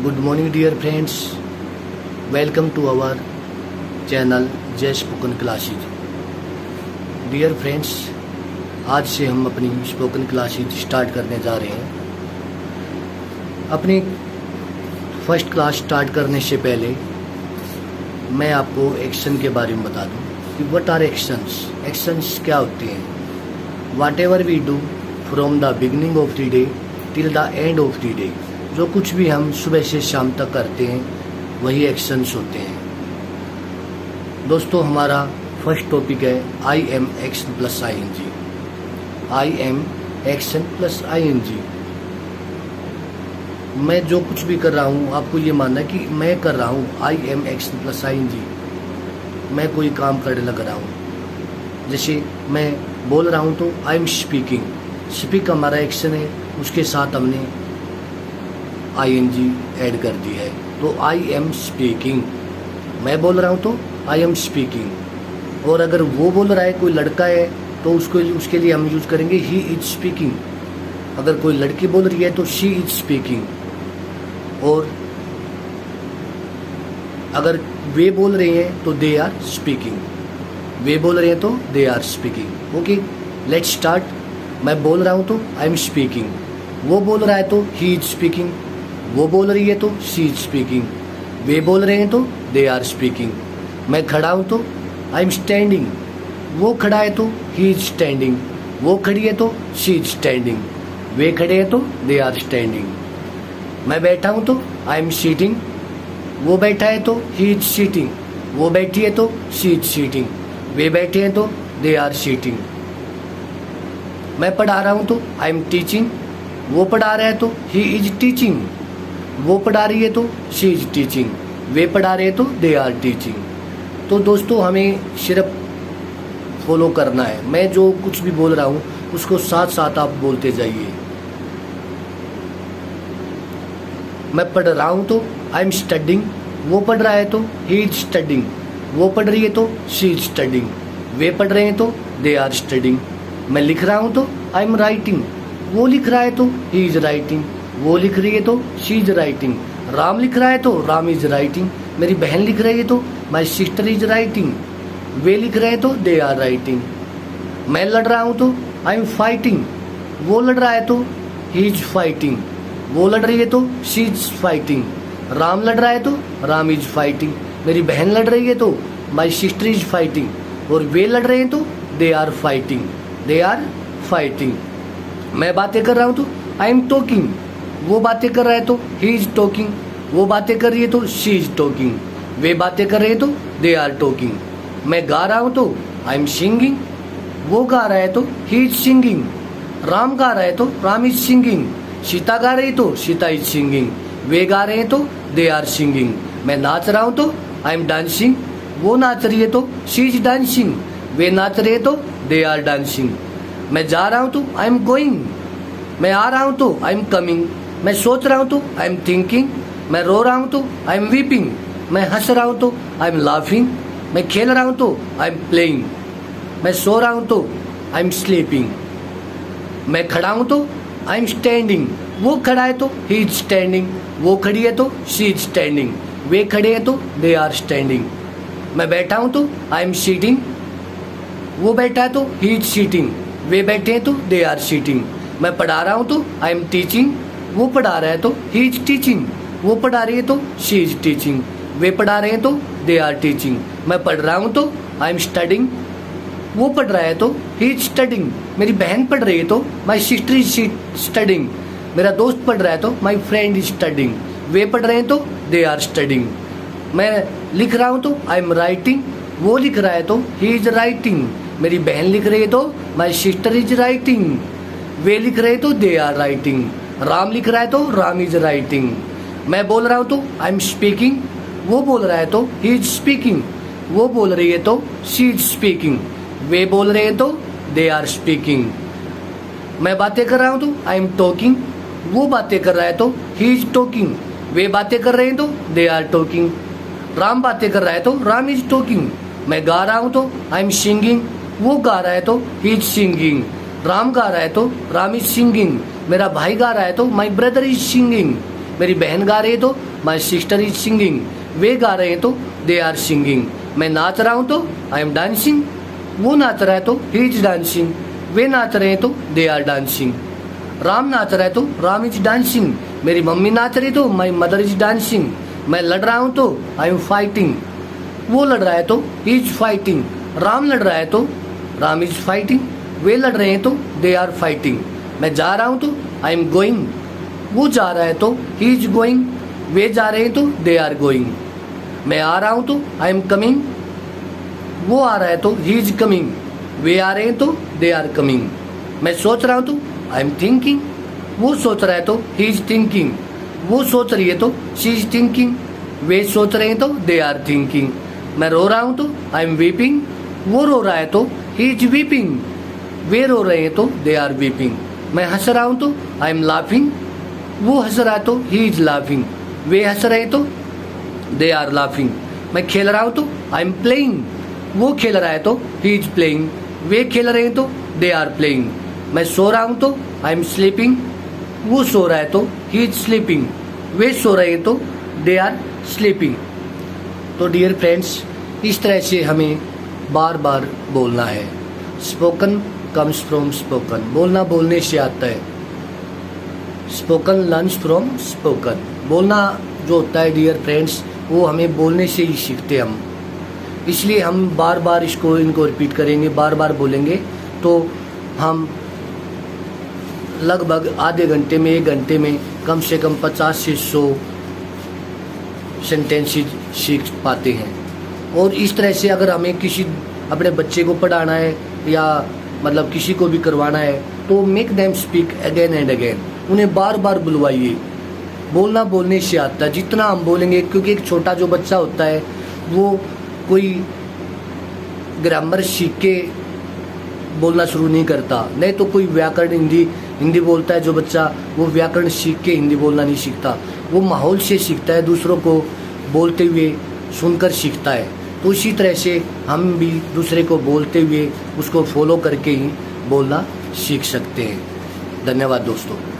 Good morning dear friends, welcome to our channel जय spoken classes. Dear friends, आज से हम अपनी स्पोकन क्लासेज स्टार्ट करने जा रहे हैं। अपनी फर्स्ट क्लास स्टार्ट करने से पहले मैं आपको एक्शन के बारे में बता दूं कि व्हाट आर एक्शंस। एक्शंस क्या होती हैं? Whatever we do from the beginning of the day till the end of the day, जो कुछ भी हम सुबह से शाम तक करते हैं वही एक्शंस होते हैं। दोस्तों, हमारा फर्स्ट टॉपिक है I am action plus I N G. I am action plus I N G. मैं जो कुछ भी कर रहा हूँ आपको ये मानना है कि मैं कर रहा हूँ I am action plus I N G. मैं कोई काम करने लग रहा हूँ। जैसे मैं बोल रहा हूँ तो आई एम स्पीकिंग। स्पीक हमारा एक्शन है, उसके साथ हमने आई एन जी ऐड कर दी है, तो आई एम स्पीकिंग। मैं बोल रहा हूँ तो आई एम स्पीकिंग। और अगर वो बोल रहा है, कोई लड़का है, तो उसके लिए हम यूज करेंगे ही इज स्पीकिंग। अगर कोई लड़की बोल रही है तो शी इज स्पीकिंग। और अगर वे बोल रहे हैं तो दे आर स्पीकिंग। वे बोल रहे हैं तो they are speaking. Okay, let's start. मैं बोल रहा हूँ तो आई एम स्पीकिंग। वो बोल रहा है तो ही इज स्पीकिंग। वो बोल रही है तो शी इज स्पीकिंग। वे बोल रहे हैं तो दे आर स्पीकिंग। मैं खड़ा हूँ तो आई एम स्टैंडिंग। वो खड़ा है तो ही इज स्टैंडिंग। वो खड़ी है तो शी इज स्टैंडिंग। वे खड़े हैं तो दे आर स्टैंडिंग। मैं बैठा हूँ तो आई एम सीटिंग। वो बैठा है तो ही इज सीटिंग। वो बैठी है तो शी इज सीटिंग। वे बैठे हैं तो दे आर सीटिंग। मैं पढ़ा रहा हूँ तो आई एम टीचिंग। वो पढ़ा रहा है तो ही इज टीचिंग। वो पढ़ा रही है तो शी इज टीचिंग। वे पढ़ा रहे हैं तो दे आर टीचिंग। तो दोस्तों, हमें सिर्फ फॉलो करना है। मैं जो कुछ भी बोल रहा हूँ उसको साथ साथ आप बोलते जाइए। मैं पढ़ रहा हूँ तो आई एम स्टडिंग। वो पढ़ रहा है तो ही इज स्टडिंग। वो पढ़ रही है तो शी इज स्टडिंग। वे पढ़ रहे हैं तो दे आर स्टडिंग। मैं लिख रहा हूँ तो आई एम राइटिंग। वो लिख रहा है तो ही इज राइटिंग। वो लिख रही है तो शी इज राइटिंग। राम लिख रहा है तो राम इज राइटिंग। मेरी बहन लिख रही है तो माई सिस्टर इज राइटिंग। वे लिख रहे हैं तो दे आर राइटिंग। मैं लड़ रहा हूँ तो आई एम फाइटिंग। वो लड़ रहा है तो ही इज फाइटिंग। वो लड़ रही है तो शी इज फाइटिंग। राम लड़ रहा है तो राम इज फाइटिंग। मेरी बहन लड़ रही है तो माई सिस्टर इज फाइटिंग। और वे लड़ रहे हैं तो they are fighting. They are fighting. मैं बातें कर रहा हूँ तो आई एम टॉकिंग। वो बातें कर रहा है तो ही इज टॉकिंग। वो बातें कर रही है तो शी इज टॉकिंग। वे बातें कर रहे हैं तो दे आर टॉकिंग। मैं गा रहा हूँ तो आई एम सिंगिंग। वो गा रहा है तो ही इज सिंगिंग। राम गा रहा है तो राम इज सिंगिंग। सीता गा रही तो सीता इज सिंगिंग। वे गा रहे हैं तो दे आर सिंगिंग। मैं नाच रहा हूँ तो आई एम डांसिंग। वो नाच रही है तो शी इज डांसिंग। वे नाच रहे हैं तो दे आर डांसिंग। मैं जा रहा हूँ तो आई एम गोइंग। मैं आ रहा हूँ तो आई एम कमिंग। मैं सोच रहा हूँ तो आई एम थिंकिंग। मैं रो रहा हूँ तो आई एम वीपिंग। मैं हंस रहा हूँ तो आई एम लाफिंग। मैं खेल रहा हूँ तो आई एम प्लेइंग। मैं सो रहा हूँ तो आई एम स्लीपिंग। मैं खड़ा हूँ तो आई एम स्टैंडिंग। वो खड़ा है तो ही इज स्टैंडिंग। वो खड़ी है तो शी इज स्टैंडिंग। वे खड़े हैं तो दे आर स्टैंडिंग। मैं बैठा हूँ तो आई एम सीटिंग। वो बैठा है तो ही इज सीटिंग। वे बैठे हैं तो दे आर सीटिंग। मैं पढ़ा रहा हूँ तो आई एम टीचिंग। वो पढ़ा रहा है तो ही इज टीचिंग। वो पढ़ा रही है तो शी इज टीचिंग। वे पढ़ा रहे हैं तो दे आर टीचिंग। मैं पढ़ रहा हूँ तो आई एम स्टडिंग। वो पढ़ रहा है तो ही इज स्टडिंग। मेरी बहन पढ़ रही है तो माई सिस्टर इज स्टडिंग। मेरा दोस्त पढ़ रहा है तो माई फ्रेंड इज स्टडिंग। वे पढ़ रहे हैं तो दे आर स्टडिंग। मैं लिख रहा हूँ तो आई एम राइटिंग। वो लिख रहा है तो ही इज राइटिंग। मेरी बहन लिख रही है तो माई सिस्टर इज राइटिंग। वे लिख रहे हैं तो दे आर राइटिंग। राम लिख रहा है तो राम इज राइटिंग। मैं बोल रहा हूँ तो आई एम स्पीकिंग। वो बोल रहा है तो ही इज स्पीकिंग। वो बोल रही है तो शी इज स्पीकिंग। वे बोल रहे हैं तो दे आर स्पीकिंग। मैं बातें कर रहा हूँ तो आई एम टॉकिंग। वो बातें कर रहा है तो ही इज टॉकिंग। वे बातें कर रहे हैं तो दे आर टॉकिंग। राम बातें कर रहा है तो राम इज टॉकिंग। मैं गा रहा हूँ तो आई एम सिंगिंग। वो गा रहा है तो ही इज सिंगिंग। राम गा रहा है तो राम इज सिंगिंग। मेरा भाई गा रहा है तो माई ब्रदर इज सिंगिंग। मेरी बहन गा रही है तो माई सिस्टर इज सिंगिंग। वे गा रहे हैं तो दे आर सिंगिंग। मैं नाच रहा हूँ तो आई एम डांसिंग। वो नाच रहा है तो ही इज डांसिंग। वे नाच रहे हैं तो दे आर डांसिंग। राम नाच रहा है तो राम इज डांसिंग। मेरी मम्मी नाच रही तो माई मदर इज डांसिंग। मैं लड़ रहा हूँ तो आई एम फाइटिंग। वो लड़ रहा है तो ही इज फाइटिंग। राम लड़ रहा है तो राम इज फाइटिंग। वे लड़ रहे हैं तो दे आर फाइटिंग। मैं जा रहा हूँ तो आई एम गोइंग। वो जा रहा है तो ही इज गोइंग। वे जा रहे हैं तो दे आर गोइंग। मैं आ रहा हूँ तो आई एम कमिंग। वो आ रहा है तो ही इज कमिंग। वे आ रहे हैं तो दे आर कमिंग। मैं सोच रहा हूँ तो आई एम थिंकिंग। वो सोच रहा है तो ही इज थिंकिंग। वो सोच रही है तो शी इज थिंकिंग। वे सोच रहे हैं तो दे आर थिंकिंग। मैं रो रहा हूँ तो आई एम वीपिंग। वो रो रहा है तो ही इज वीपिंग। वे रो रहे हैं तो दे आर वीपिंग। मैं हंस रहा हूँ तो आई एम लाफिंग। वो हंस रहा है तो ही इज लाफिंग। वे हंस रहे हैं तो दे आर लाफिंग। मैं खेल रहा हूँ तो आई एम प्लेइंग। वो खेल रहा है तो ही इज प्लेइंग। वे खेल रहे हैं तो दे आर प्लेइंग। मैं सो रहा हूँ तो आई एम स्लीपिंग। वो सो रहा है तो ही इज स्लीपिंग। वे सो रहे हैं तो दे आर स्लीपिंग। तो डियर फ्रेंड्स, इस तरह से हमें बार बार बोलना है। Spoken comes from spoken. बोलना बोलने से आता है। Spoken learns from spoken. बोलना जो होता है डियर फ्रेंड्स, वो हमें बोलने से ही सीखते हम। इसलिए हम बार बार इनको रिपीट करेंगे, बार बार बोलेंगे तो हम लगभग आधे घंटे में, 1 घंटे में कम से कम 50 से 100 सेंटेंसेस सीख पाते हैं। और इस तरह से अगर हमें किसी अपने बच्चे को पढ़ाना है या मतलब किसी को भी करवाना है तो make them speak again and again. उन्हें बार बार बुलवाइए। बोलना बोलने से आता है। जितना हम बोलेंगे, क्योंकि एक छोटा जो बच्चा होता है वो कोई ग्रामर सीख के बोलना शुरू नहीं करता, नहीं तो कोई व्याकरण हिंदी बोलता है जो बच्चा, वो व्याकरण सीख के हिंदी बोलना नहीं सीखता। वो माहौल से सीखता है, दूसरों को बोलते हुए सुनकर सीखता है। तो इसी तरह से हम भी दूसरे को बोलते हुए उसको फॉलो करके ही बोलना सीख सकते हैं। धन्यवाद दोस्तों।